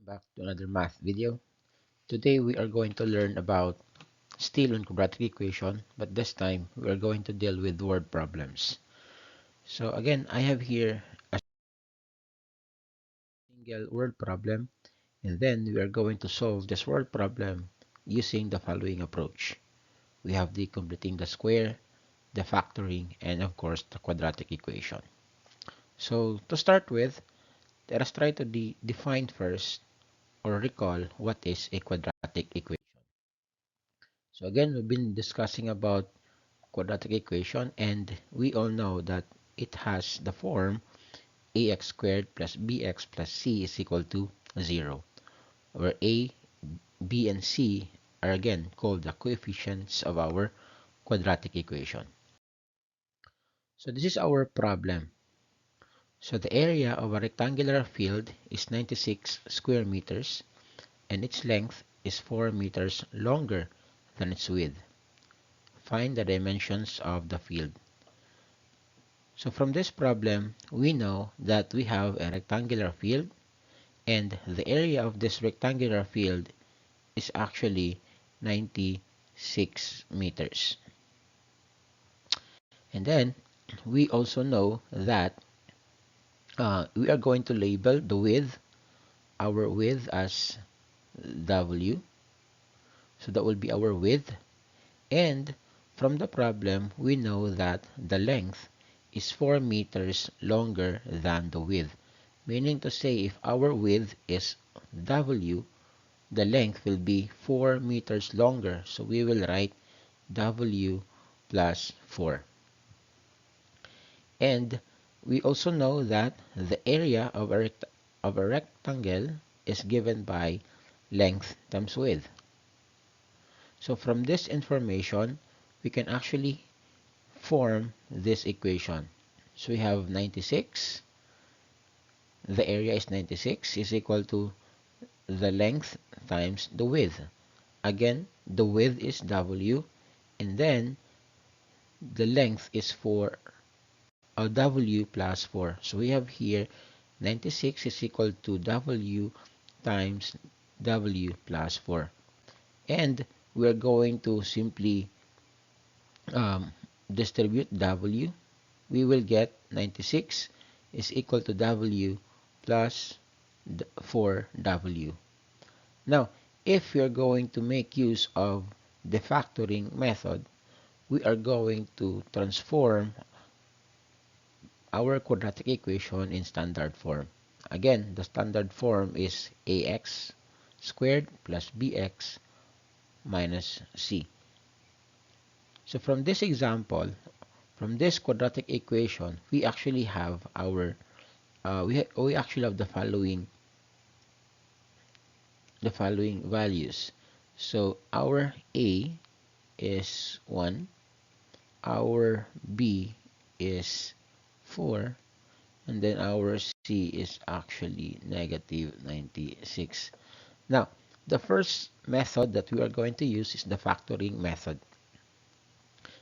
Back to another math video. Today we are going to learn about still on quadratic equation, but this time we are going to deal with word problems. So again, I have here a single word problem, and then we are going to solve this word problem using the following approach. We have the completing the square, the factoring, and of course the quadratic equation. So to start with, let us try to define first or recall what is a quadratic equation. So again, we've been discussing about quadratic equation, and we all know that it has the form ax squared plus bx plus c is equal to 0, where a, b, and c are again called the coefficients of our quadratic equation. So this is our problem. So the area of a rectangular field is 96 square meters, and its length is 4 meters longer than its width. Find the dimensions of the field. So from this problem, we know that we have a rectangular field, and the area of this rectangular field is actually 96 meters. And then we also know that we are going to label the width, our width, as W. So that will be our width. And from the problem, we know that the length is 4 meters longer than the width. Meaning to say, if our width is W, the length will be 4 meters longer. So we will write W plus 4. And we also know that the area of a rectangle is given by length times width. So from this information, we can actually form this equation. So we have 96. The area is 96 is equal to the length times the width. Again, the width is W, and then the length is 4, W plus 4. So we have here 96 is equal to W times W plus 4. And we're going to simply um, distribute W. We will get 96 is equal to W plus 4W. Now, if we are going to make use of the factoring method, we are going to transform our quadratic equation in standard form. Again, the standard form is ax squared plus bx minus c. So from this example, from this quadratic equation, we actually have our we actually have the following values. So our a is 1, our b is 4, and then our c is actually negative 96. Now, the first method that we are going to use is the factoring method.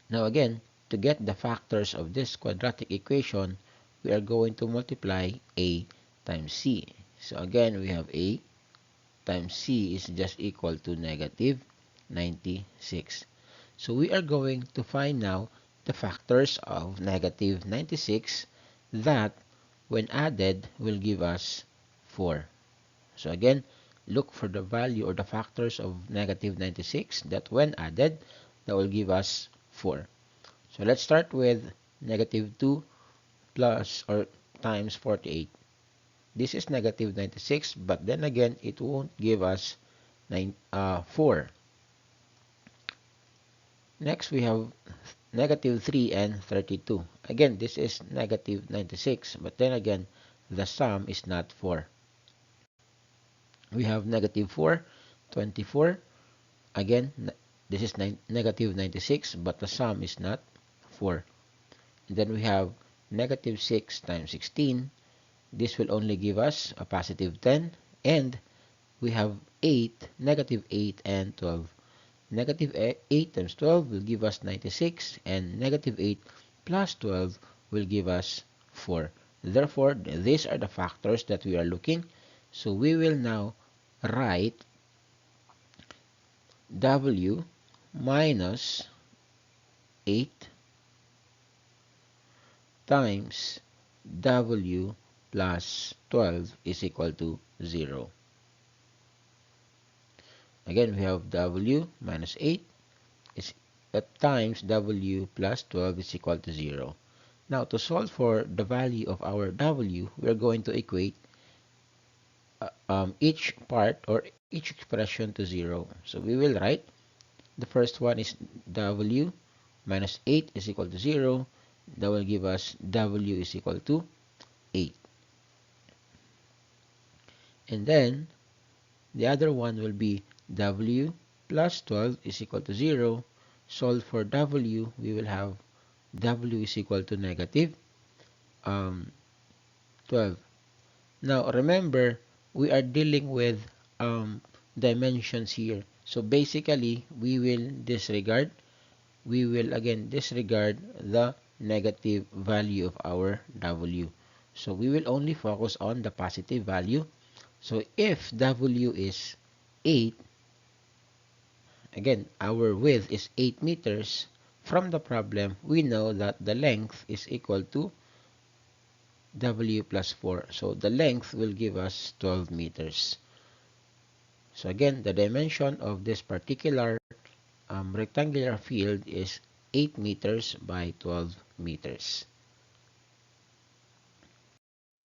Now again, to get the factors of this quadratic equation, we are going to multiply a times c. So again, we have a times c is just equal to negative 96. So we are going to find now the factors of negative 96 that, when added, will give us 4. So again, look for the value or the factors of negative 96 that, when added, that will give us 4. So let's start with negative 2 plus or times 48. This is negative 96, but then again, it won't give us 4. Next, we have negative 3 and 32. Again, this is negative 96, but then again, the sum is not 4. We have negative 4, 24. Again, this is negative 96, but the sum is not 4. And then we have negative 6 times 16. This will only give us a positive 10. And we have 8, negative 8 and 12. Negative 8 times 12 will give us 96, and negative 8 plus 12 will give us 4. Therefore, these are the factors that we are looking. So we will now write W minus 8 times W plus 12 is equal to 0. Again, we have W minus 8 is times W plus 12 is equal to 0. Now, to solve for the value of our W, we are going to equate each part or each expression to 0. So we will write the first one is W minus 8 is equal to 0. That will give us W is equal to 8. And then the other one will be W plus 12 is equal to 0. Solve for W, we will have W is equal to negative 12. Now, remember, we are dealing with dimensions here. So, basically, we will again disregard the negative value of our W. So, we will only focus on the positive value. So, if W is 8, again, our width is 8 meters. From the problem, we know that the length is equal to W plus 4. So, the length will give us 12 meters. So, again, the dimension of this particular rectangular field is 8 meters by 12 meters.